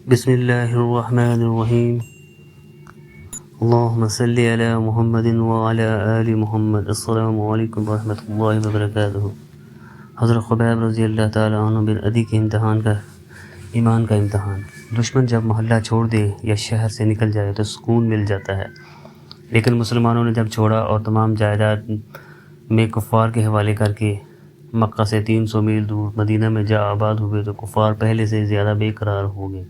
بسم اللہ الرحمن الرحیم اللہم صلی علی محمد وعلی آل محمد۔ السلام علیکم ورحمۃ اللہ وبرکاتہ۔ حضرت خبیب رضی اللہ تعالیٰ عنہ بن عدی کے ایمان کا امتحان۔ دشمن جب محلہ چھوڑ دے یا شہر سے نکل جائے تو سکون مل جاتا ہے، لیکن مسلمانوں نے جب چھوڑا اور تمام جائیداد میں کفار کے حوالے کر کے مکہ سے 300 میل دور مدینہ میں جا آباد ہوئے تو کفار پہلے سے زیادہ بے قرار ہو گئے۔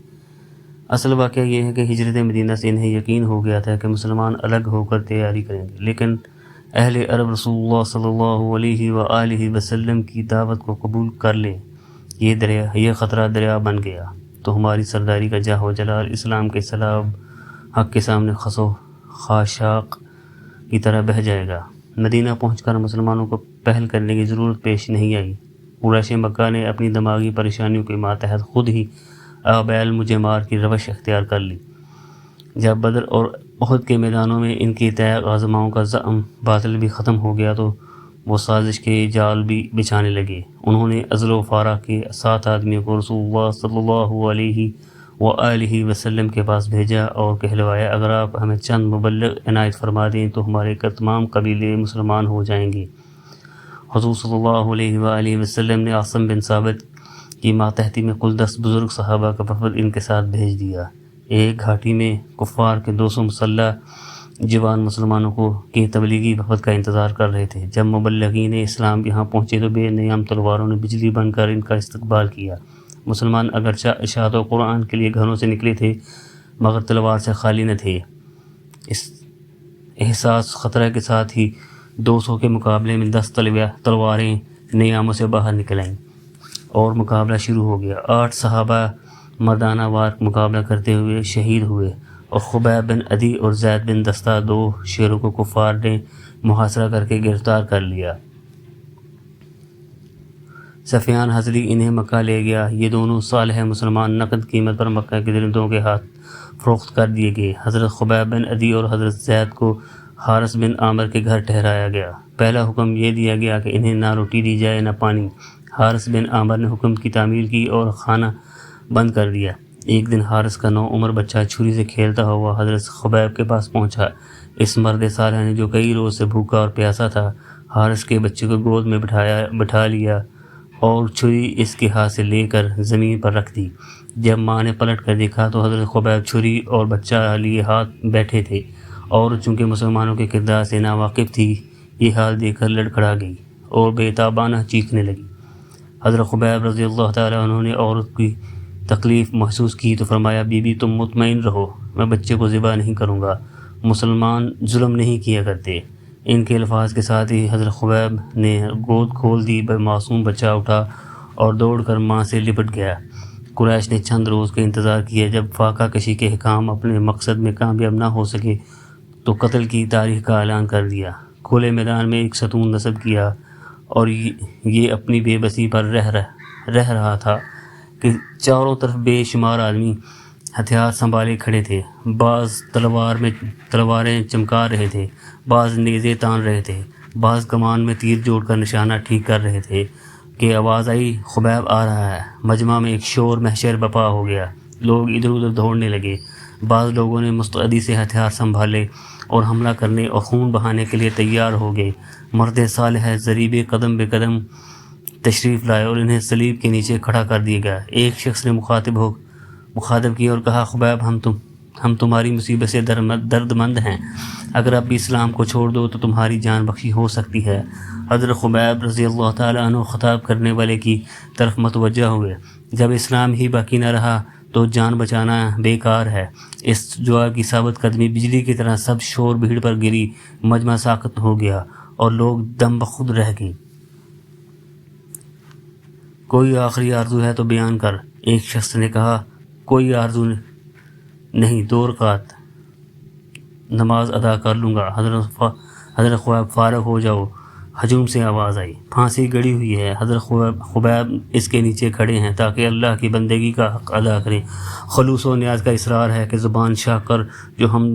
اصل واقعہ یہ ہے کہ ہجرت مدینہ سے انہیں یقین ہو گیا تھا کہ مسلمان الگ ہو کر تیاری کریں گے، لیکن اہل عرب رسول اللہ صلی اللہ علیہ وآلہ وسلم کی دعوت کو قبول کر لے، یہ خطرہ دریا بن گیا تو ہماری سرداری کا جاہ و جلال اسلام کے سلام حق کے سامنے خسو خاشاک کی طرح بہہ جائے گا۔ مدینہ پہنچ کر مسلمانوں کو پہل کرنے کی ضرورت پیش نہیں آئی۔ قریش مکہ نے اپنی دماغی پریشانیوں کے ماتحت خود ہی آبیل مجھے مار کی روش اختیار کر لی۔ جب بدر اور احد کے میدانوں میں ان کی طے غازماؤں کا زعم باطل بھی ختم ہو گیا تو وہ سازش کے جال بھی بچھانے لگے۔ انہوں نے ازل و فارا کے 7 آدمیوں کو رسول اللہ صلی اللہ علیہ وآلہ وسلم کے پاس بھیجا اور کہلوایا، اگر آپ ہمیں چند مبلغ عنایت فرما دیں تو ہمارے تمام قبیلے مسلمان ہو جائیں گے۔ حضور صلی اللہ علیہ وآلہ وسلم نے عاصم بن ثابت کی ماتحتی میں کل 10 بزرگ صحابہ کا وفد ان کے ساتھ بھیج دیا۔ ایک گھاٹی میں کفار کے 200 مسلح جوان مسلمانوں کے تبلیغی وفد کا انتظار کر رہے تھے۔ جب مبلغین اسلام یہاں پہنچے تو بے نیام تلواروں نے بجلی بن کر ان کا استقبال کیا۔ مسلمان اگرچہ اشاعت و قرآن کے لیے گھروں سے نکلے تھے مگر تلوار سے خالی نہ تھے۔ اس احساس خطرہ کے ساتھ ہی 200 کے مقابلے میں 10 تلواریں نیاموں سے باہر نکل آئیں اور مقابلہ شروع ہو گیا۔ 8 صحابہ مردانہ وار مقابلہ کرتے ہوئے شہید ہوئے اور خبیب بن عدی اور زید بن دستہ 2 شیروں کو کفار نے محاصرہ کر کے گرفتار کر لیا۔ سفیان حضری انہیں مکہ لے گیا۔ یہ دونوں صالح مسلمان نقد قیمت پر مکہ کے درندوں کے ہاتھ فروخت کر دیے گئے۔ حضرت خبیب بن عدی اور حضرت زید کو حارث بن عامر کے گھر ٹھہرایا گیا۔ پہلا حکم یہ دیا گیا کہ انہیں نہ روٹی دی جائے نہ پانی۔ حارث بن عامر نے حکم کی تعمیل کی اور کھانا بند کر دیا۔ ایک دن حارث کا 9 عمر بچہ چھری سے کھیلتا ہوا حضرت خبیب کے پاس پہنچا۔ اس مرد صالح نے جو کئی روز سے بھوکا اور پیاسا تھا، حارث کے بچے کو گود میں بٹھا لیا اور چھری اس کے ہاتھ سے لے کر زمین پر رکھ دی۔ جب ماں نے پلٹ کر دیکھا تو حضرت خبیب چھری اور بچہ لیے ہاتھ بیٹھے تھے اور چونکہ مسلمانوں کے کردار سے ناواقف تھی، یہ حال دیکھ کر لڑکھڑا گئی اور بے تابانہ چیخنے لگی۔ حضرت خبیب رضی اللہ تعالیٰ عنہ نے عورت کی تکلیف محسوس کی تو فرمایا، بی بی تم مطمئن رہو، میں بچے کو ذبح نہیں کروں گا، مسلمان ظلم نہیں کیا کرتے۔ ان کے الفاظ کے ساتھ ہی حضرت خبیب نے گود کھول دی۔ معصوم بچہ اٹھا اور دوڑ کر ماں سے لپٹ گیا۔ قریش نے چند روز کا انتظار کیا۔ جب فاقہ کشی کے حکام اپنے مقصد میں کامیاب نہ ہو سکے تو قتل کی تاریخ کا اعلان کر دیا۔ کھلے میدان میں ایک ستون نصب کیا اور یہ اپنی بے بسی پر رہ رہا تھا کہ چاروں طرف بے شمار آدمی ہتھیار سنبھالے کھڑے تھے۔ بعض تلواریں چمکا رہے تھے، بعض نیزے تان رہے تھے، بعض کمان میں تیر جوڑ کر نشانہ ٹھیک کر رہے تھے کہ آواز آئی، خبیب آ رہا ہے۔ مجمع میں ایک شور محشر بپا ہو گیا۔ لوگ ادھر ادھر دوڑنے لگے۔ بعض لوگوں نے مستعدی سے ہتھیار سنبھالے اور حملہ کرنے اور خون بہانے کے لیے تیار ہو گئے۔ مرد صالح ضریب قدم بے قدم تشریف لائے اور انہیں صلیب کے نیچے کھڑا کر دیا گیا۔ ایک شخص نے مخاطب کیا اور کہا، خبیب ہم تمہاری مصیبت سے درد مند ہیں، اگر اب بھی اسلام کو چھوڑ دو تو تمہاری جان بخشی ہو سکتی ہے۔ حضرت خبیب رضی اللہ تعالیٰ عنہ خطاب کرنے والے کی طرف متوجہ ہوئے، جب اسلام ہی باقی نہ رہا تو جان بچانا بیکار ہے۔ اس جواب کی ثابت قدمی بجلی کی طرح سب شور بھیڑ پر گری۔ مجمع ساکت ہو گیا اور لوگ دم بخود رہ گئے۔ کوئی آخری آرزو ہے تو بیان کر۔ ایک شخص نے کہا، کوئی آرزو نہیں، 2 رکعت نماز ادا کر لوں گا۔ حضرت خبیب فارغ ہو جاؤ۔ ہجوم سے آواز آئی، پھانسی گڑی ہوئی ہے، حضرت خبیب اس کے نیچے کھڑے ہیں تاکہ اللہ کی بندگی کا حق ادا کریں۔ خلوص و نیاز کا اصرار ہے کہ زبان شاہ کر جو ہم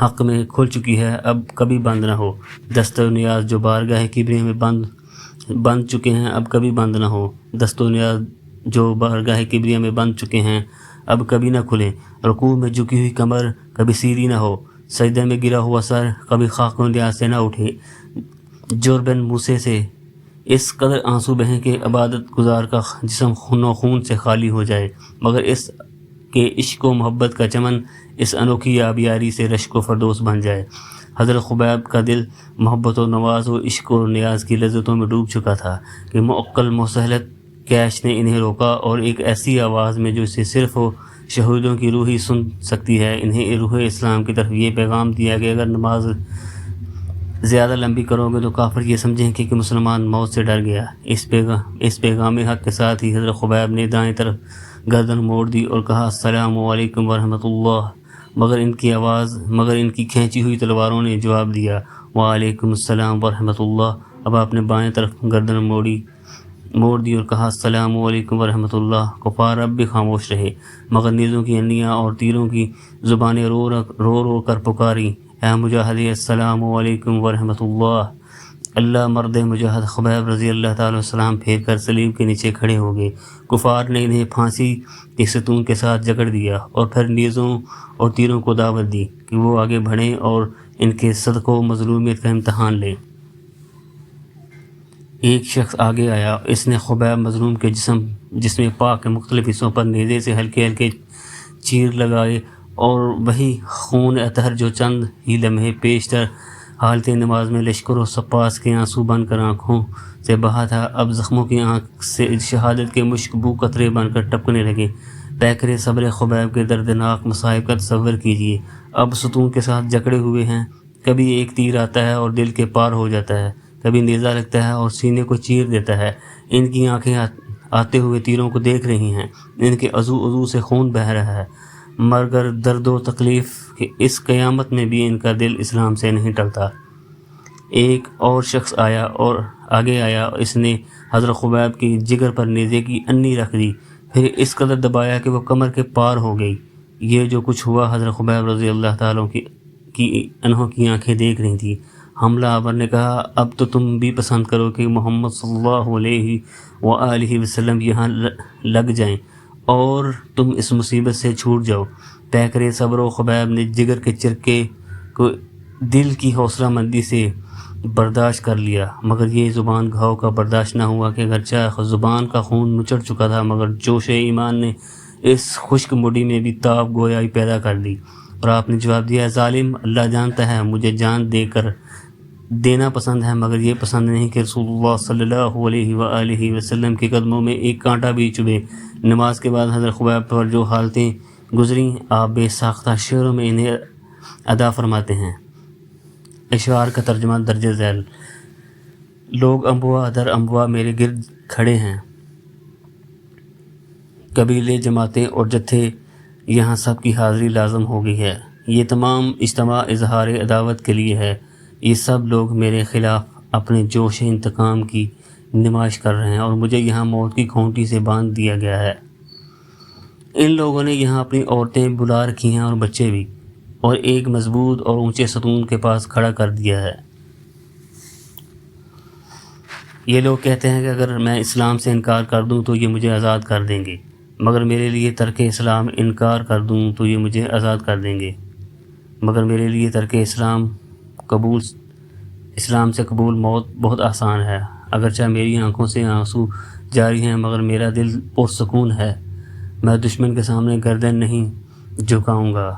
حق میں کھل چکی ہے اب کبھی بند نہ ہو، دست و نیاز جو بارگاہ کبریہ میں بند چکے ہیں اب کبھی بند نہ ہو، دست و نیاز جو بارگاہ کبریہ میں بند چکے ہیں اب کبھی نہ کھلیں، رکوع میں جھکی ہوئی کمر کبھی سیدھی نہ ہو، سجدے میں گرا ہوا سر کبھی خاک و نیاز سے نہ اٹھے، جربن موسے سے اس قدر آنسو بہیں کہ عبادت گزار کا جسم خون و خون سے خالی ہو جائے، مگر اس کے عشق و محبت کا چمن اس انوکھی آبیاری سے رشک و فردوس بن جائے۔ حضرت خبیب کا دل محبت و نواز و عشق و نیاز کی لذتوں میں ڈوب چکا تھا کہ معقل مسلط کیش نے انہیں روکا اور ایک ایسی آواز میں جو اسے صرف شہودوں کی روح ہی سن سکتی ہے، انہیں روح اسلام کی طرف یہ پیغام دیا کہ اگر نماز زیادہ لمبی کرو گے تو کافر یہ سمجھیں کہ مسلمان موت سے ڈر گیا۔ اس پیغام حق کے ساتھ ہی حضرت خبیب نے دائیں طرف گردن موڑ دی اور کہا السلام علیکم ورحمۃ اللہ، مگر ان کی کھینچی ہوئی تلواروں نے جواب دیا وعلیکم السلام ورحمۃ اللہ۔ اب آپ نے بائیں طرف گردن موڑ دی اور کہا السلام علیکم ورحمۃ اللہ۔ کفار اب بھی خاموش رہے، مگر نیزوں کی انیاں اور تیروں کی زبانیں رو کر پکاری اے مجاہد السلام علیکم ورحمۃ اللہ۔ اللہ مرد مجاہد خبیب رضی اللہ تعالیٰ السلام پھیر کر صلیب کے نیچے کھڑے ہو گئے۔ کفار نے انہیں پھانسی کے ستون کے ساتھ جکڑ دیا اور پھر نیزوں اور تیروں کو دعوت دی کہ وہ آگے بڑھیں اور ان کے صدقہ و مظلومیت کا امتحان لیں۔ ایک شخص آگے آیا، اس نے خبیب مظلوم کے جسم پاک کے مختلف حصوں پر نیزے سے ہلکے ہلکے چیر لگائے اور وہی خون اطہر جو چند ہی لمحے پیشتر حالت نماز میں لشکر و سپاس کے آنسو بن کر آنکھوں سے بہا تھا، اب زخموں کی آنکھ سے شہادت کے مشک بو قطرے بن کر ٹپکنے لگے۔ پیکرے صبر خبیب کے دردناک مصائب کا تصور کیجیے، اب ستون کے ساتھ جکڑے ہوئے ہیں، کبھی ایک تیر آتا ہے اور دل کے پار ہو جاتا ہے، کبھی نیزہ لگتا ہے اور سینے کو چیر دیتا ہے۔ ان کی آنکھیں آتے ہوئے تیروں کو دیکھ رہی ہیں، ان کے عضو سے خون بہہ رہا ہے، مگر درد و تکلیف کہ اس قیامت میں بھی ان کا دل اسلام سے نہیں ٹلتا۔ ایک اور شخص آگے آیا، اس نے حضرت خبیب کی جگر پر نیزے کی انی رکھ دی، پھر اس قدر دبایا کہ وہ کمر کے پار ہو گئی۔ یہ جو کچھ ہوا حضرت خبیب رضی اللہ تعالیٰ کی انہوں کی آنکھیں دیکھ رہی تھی۔ حملہ آور نے کہا اب تو تم بھی پسند کرو کہ محمد صلی اللہ علیہ وآلہ وسلم یہاں لگ جائیں اور تم اس مصیبت سے چھوٹ جاؤ۔ پیکرے صبر و خبیب نے جگر کے چرکے کو دل کی حوصلہ مندی سے برداشت کر لیا، مگر یہ زبان گھاؤ کا برداشت نہ ہوا کہ اگرچہ زبان کا خون نچڑ چکا تھا، مگر جوش ایمان نے اس خشک مڈی میں بھی تاب گویائی پیدا کر دی، اور آپ نے جواب دیا ظالم، اللہ جانتا ہے مجھے جان دینا پسند ہے، مگر یہ پسند نہیں کہ رسول اللہ صلی اللہ علیہ وآلہ وسلم کے قدموں میں ایک کانٹا بھی چبھے۔ نماز کے بعد حضرت خبیب پر جو حالتیں گزریں آپ بے ساختہ شعروں میں انہیں ادا فرماتے ہیں۔ اشعار کا ترجمہ درج ذیل: لوگ انبوا در انبوا میرے گرد کھڑے ہیں، قبیلے جماعتیں اور جتھے، یہاں سب کی حاضری لازم ہو گئی ہے۔ یہ تمام اجتماع اظہار عداوت کے لیے ہے، یہ سب لوگ میرے خلاف اپنے جوش انتقام کی نمائش کر رہے ہیں اور مجھے یہاں موت کی کھونٹی سے باندھ دیا گیا ہے۔ ان لوگوں نے یہاں اپنی عورتیں بلا رکھی ہیں اور بچے بھی، اور ایک مضبوط اور اونچے ستون کے پاس کھڑا کر دیا ہے۔ یہ لوگ کہتے ہیں کہ اگر میں اسلام سے انکار کر دوں تو یہ مجھے آزاد کر دیں گے، مگر میرے لیے ترک اسلام انکار کر دوں تو یہ مجھے آزاد کر دیں گے، مگر میرے لیے ترک اسلام سے قبول موت بہت آسان ہے۔ اگرچہ میری آنکھوں سے آنسو جاری ہیں، مگر میرا دل پرسکون ہے۔ میں دشمن کے سامنے گردن نہیں جھکاؤں گا،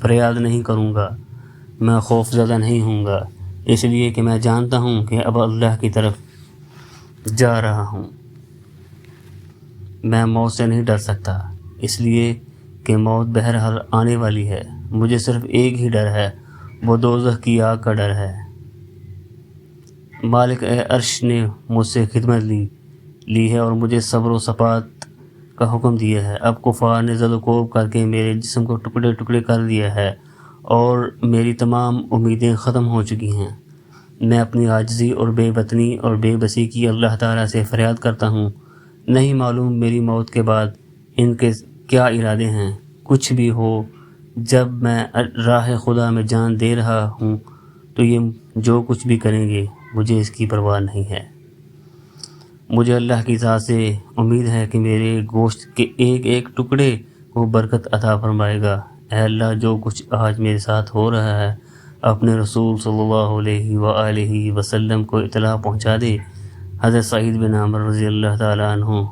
فریاد نہیں کروں گا، میں خوف زدہ نہیں ہوں گا، اس لیے کہ میں جانتا ہوں کہ اب اللہ کی طرف جا رہا ہوں۔ میں موت سے نہیں ڈر سکتا، اس لیے کہ موت بہرحال آنے والی ہے۔ مجھے صرف ایک ہی ڈر ہے، وہ دوزخ کی آگ کا ڈر ہے۔ مالک عرش نے مجھ سے خدمت لی ہے اور مجھے صبر و ثبات کا حکم دیا ہے۔ اب کفار نے زد و کوب کر کے میرے جسم کو ٹکڑے ٹکڑے کر دیا ہے اور میری تمام امیدیں ختم ہو چکی ہیں۔ میں اپنی عاجزی اور بے وطنی اور بے بسی کی اللہ تعالیٰ سے فریاد کرتا ہوں۔ نہیں معلوم میری موت کے بعد ان کے کیا ارادے ہیں۔ کچھ بھی ہو، جب میں راہ خدا میں جان دے رہا ہوں تو یہ جو کچھ بھی کریں گے مجھے اس کی پرواہ نہیں ہے۔ مجھے اللہ کی ذات سے امید ہے کہ میرے گوشت کے ایک ایک ٹکڑے کو برکت عطا فرمائے گا۔ اے اللہ، جو کچھ آج میرے ساتھ ہو رہا ہے اپنے رسول صلی اللہ علیہ وآلہ وسلم کو اطلاع پہنچا دے۔ حضرت سعید بن عمر رضی اللہ تعالیٰ عنہ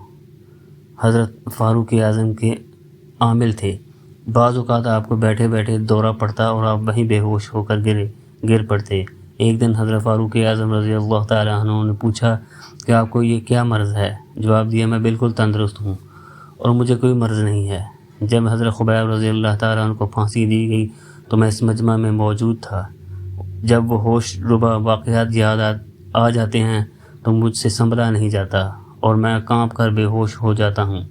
حضرت فاروق اعظم کے عامل تھے۔ بعض اوقات آپ کو بیٹھے بیٹھے دورہ پڑتا اور آپ وہیں بے ہوش ہو کر گر پڑتے۔ ایک دن حضرت فاروق اعظم رضی اللہ تعالیٰ عنہ نے پوچھا کہ آپ کو یہ کیا مرض ہے؟ جواب دیا، میں بالکل تندرست ہوں اور مجھے کوئی مرض نہیں ہے۔ جب حضرت خبیب رضی اللہ تعالیٰ عنہ کو پھانسی دی گئی تو میں اس مجمع میں موجود تھا۔ جب وہ ہوش ربا واقعات یاد آ جاتے ہیں تو مجھ سے سنبھلا نہیں جاتا اور میں کانپ کر بے ہوش ہو جاتا ہوں۔